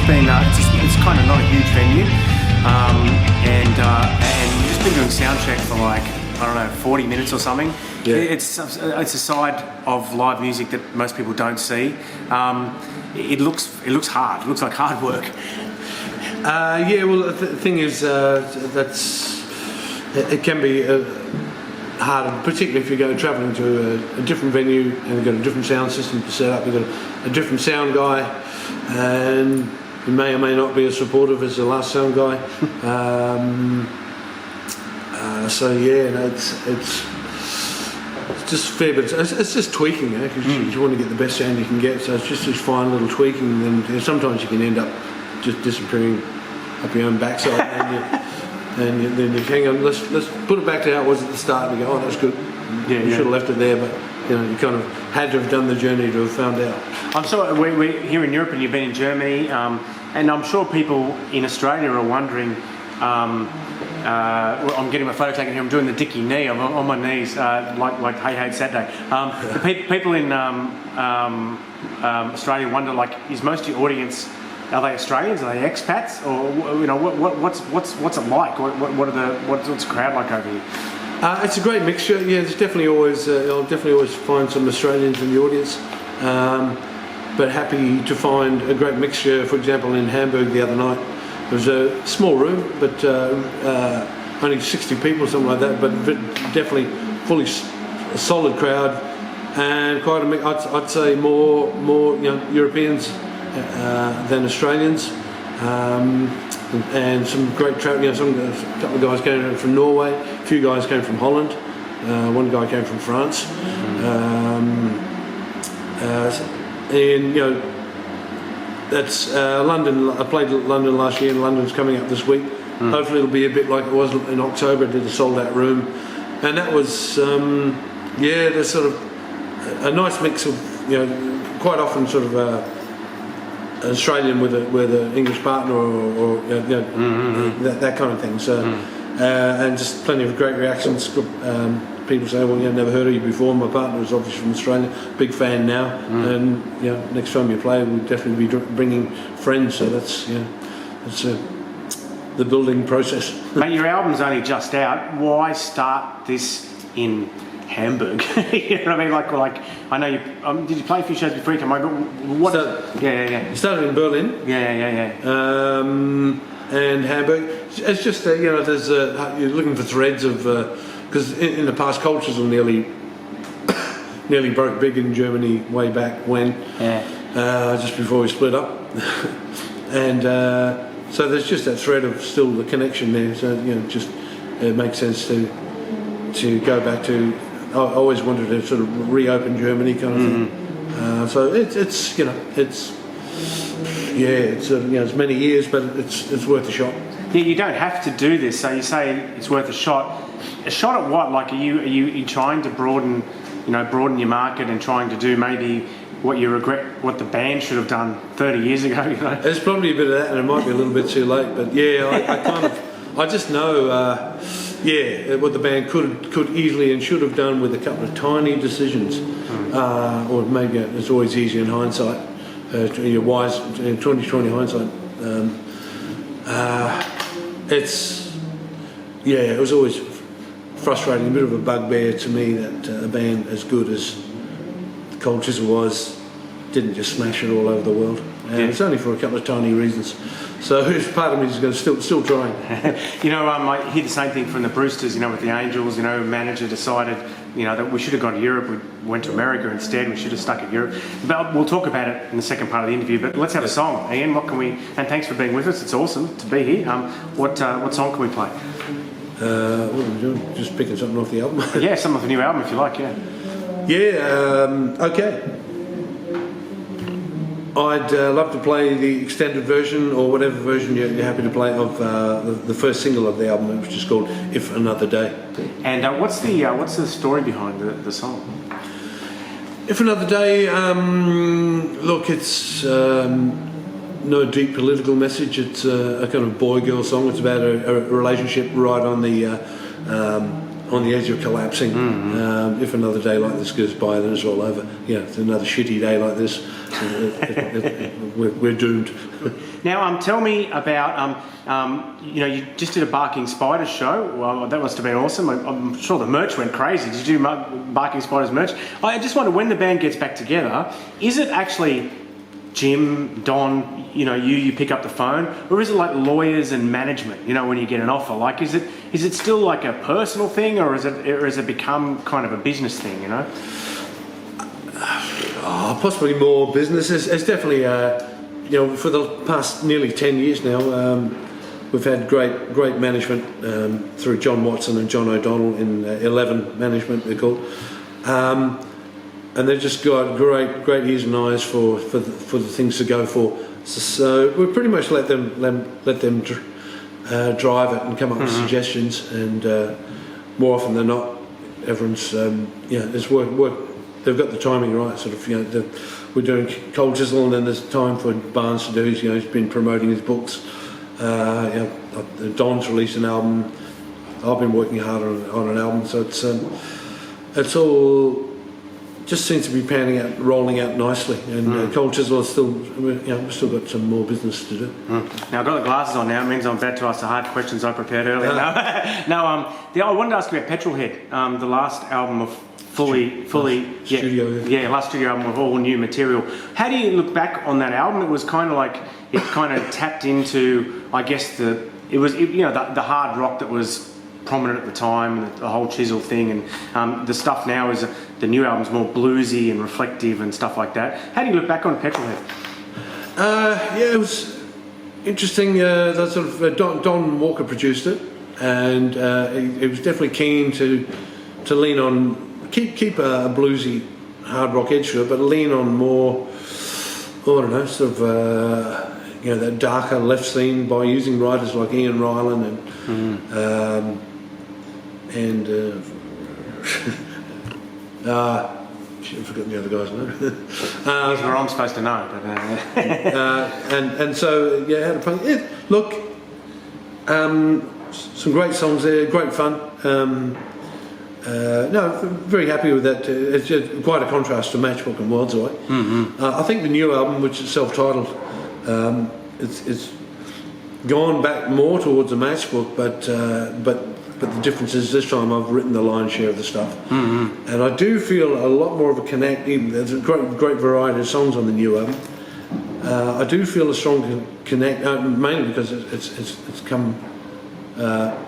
been it's kind of not a huge venue, and we've just been doing sound check for like, I don't know, 40 minutes or something. Yeah. It's a side of live music that most people don't see. It looks hard. It looks like hard work. Yeah, well, the thing is, it can be hard, particularly if you go travelling to a different venue and you've got a different sound system to set up. You've got a different sound guy, and you may or may not be as supportive as the last sound guy. So yeah, no, it's just fair, but it's just tweaking, because you want to get the best sound you can get. So it's just this fine little tweaking, and sometimes you can end up just disappearing up your own backside, and then you hang on. Let's put it back to how it was at the start, and you go, oh, that's good. Yeah, you should have left it there, but you kind of had to have done the journey to have found out. I'm sure we're here in Europe, and you've been in Germany, and I'm sure people in Australia are wondering. I'm getting my photo taken here. I'm doing the Dickie knee. I'm on my knees, like Hey Hey Saturday. The people in Australia wonder, like, is most of your audience, are they Australians? Are they expats? Or what's it like? What's the crowd like over here? It's a great mixture. Yeah, there's definitely always I'll definitely always find some Australians in the audience, but happy to find a great mixture. For example, in Hamburg the other night. It was a small room, but only 60 people, something like that. But definitely fully a solid crowd, and quite a mix. I'd say more Europeans than Australians, and some great travel. A couple of guys came from Norway, a few guys came from Holland, one guy came from France, and that's London. I played London last year, and London's coming up this week. Hopefully it'll be a bit like it was in October. I did a sold out room, and that was there's sort of a nice mix of, quite often sort of an Australian with an English partner or that kind of thing. So and just plenty of great reactions. People say, well, never heard of you before. My partner was obviously from Australia, big fan now, and next time you play, we'll definitely be bringing friends. So that's the building process. Mate, your album's only just out. Why start this in Hamburg? You know what I mean? Like I know you. Did you play a few shows before you came over? What? Yeah. You started in Berlin. Yeah. And Hamburg. It's just there's you're looking for threads of. Because in the past, cultures nearly broke big in Germany way back when, just before we split up, and so there's just that thread of still the connection there. So it makes sense to go back to. I always wanted to sort of reopen Germany kind of thing. So it's many years, but it's worth a shot. Yeah, you don't have to do this. So you say it's worth a shot. A shot at what? Like, are you trying to broaden your market and trying to do maybe what you regret, what the band should have done 30 years ago? There's probably a bit of that, and it might be a little bit too late. But yeah, I just know, what the band could easily and should have done with a couple of tiny decisions, or maybe it's always easier in hindsight. Wise in 2020 hindsight. It was always frustrating, a bit of a bugbear to me that a band as good as Cold Chisel was didn't just smash it all over the world. And it's only for a couple of tiny reasons. So part of me is going to still trying. I hear the same thing from the Brewsters, with the Angels. Manager decided, that we should have gone to Europe. We went to America instead. We should have stuck at Europe. But we'll talk about it in the second part of the interview. But let's have a song. Ian, what can we? And thanks for being with us. It's awesome to be here. What song can we play? What are we doing? Just picking something off the album? Yeah, some of the new album if you like, okay. I'd love to play the extended version or whatever version you're happy to play of the first single of the album, which is called If Another Day. And what's the story behind the song? If Another Day, look, it's no deep political message. It's a kind of boy-girl song. It's about a relationship right on the edge of collapsing. If another day like this goes by, then it's all over. It's another shitty day like this. We're doomed. Now, tell me about, you know, you just did a Barking Spiders show. Well, that must have been awesome. I'm sure the merch went crazy. Did you do Barking Spiders merch? I just wonder, when the band gets back together, is it actually Jim, Don, you know, you pick up the phone, or is it like lawyers and management, you know, when you get an offer? Like, is it still like a personal thing, or has it become kind of a business thing, you know? Oh, possibly more business. It's definitely, you know, for the past nearly 10 years now, we've had great management through John Watson and John O'Donnell in 11 management, they're called. And they've just got great ears and eyes for the things to go for. So we pretty much let them drive it and come up with suggestions. And more often than not, everyone's you know, it's work. They've got the timing right. Sort of, you know, we're doing Cold Chisel, and then there's time for Barnes to do. You know, he's been promoting his books. You know, Don's released an album. I've been working hard on an album. So it's all just seems to be rolling out nicely, and Cold Chisel is still, you know, we've still got some more business to do. Now I've got the glasses on now. It means I'm about to ask the hard questions I prepared earlier. I wanted to ask you about Petrolhead, the last album of last studio album of all new material. How do you look back on that album? It was kind of like it kind of tapped into, I guess, you know, the hard rock that was prominent at the time, the whole Chisel thing, and the stuff now is the new album's more bluesy and reflective and stuff like that. How do you look back on Petrolhead? Yeah, it was interesting. That sort of Don Walker produced it, and he was definitely keen to lean on keep a bluesy hard rock edge to it, but lean on more, I don't know, sort of you know, that darker left scene by using writers like Ian Ryland and I've forgotten the other guy's name. Here's where I'm supposed to know. But, and so yeah, had a fun. Yeah, look, some great songs there, great fun. No, very happy with that. It's just quite a contrast to Matchbook and World's Away. I think the new album, which is self-titled, it's gone back more towards a Matchbook, but the difference is this time I've written the lion's share of the stuff, and I do feel a lot more of a connect. Even there's a great variety of songs on the new album. I do feel a strong connect, mainly because it's come.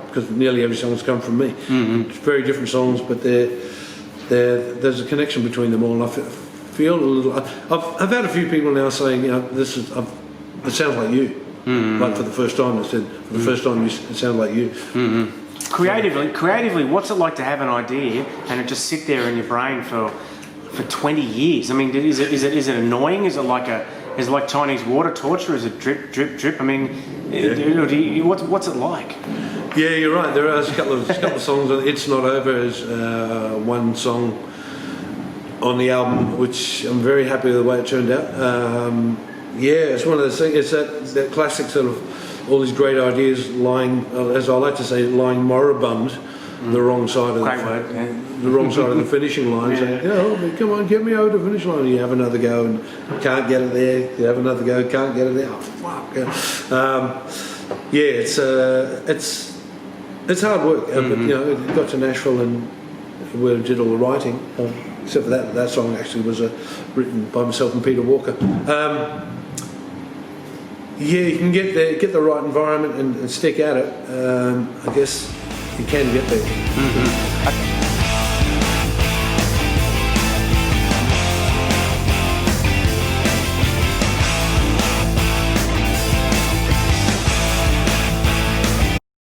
Because nearly every song's come from me. It's very different songs, but there's a connection between them all. And I feel a little. I've had a few people now saying, you know, it sounds like you. Like for the first time, I said, for the first time, it sounds like you. Creatively, what's it like to have an idea and it just sit there in your brain for 20 years? I mean, is it annoying? Is it like Chinese water torture? Is it drip, drip, drip? I mean, what's it like? Yeah, you're right. There are a couple of songs on It's Not Over is one song on the album, which I'm very happy with the way it turned out. Yeah, it's one of those things. It's that classic sort of all these great ideas lying, as I like to say, lying moribund, the wrong side of the wrong side of the finishing line. Saying, oh, come on, get me over the finish line. You have another go and can't get it there. You have another go, can't get it there. Oh, fuck. Yeah, it's hard work. But you know, it got to Nashville and where I did all the writing. Except for that song actually was written by myself and Peter Walker. Yeah, you can get the right environment and stick at it. I guess you can get there.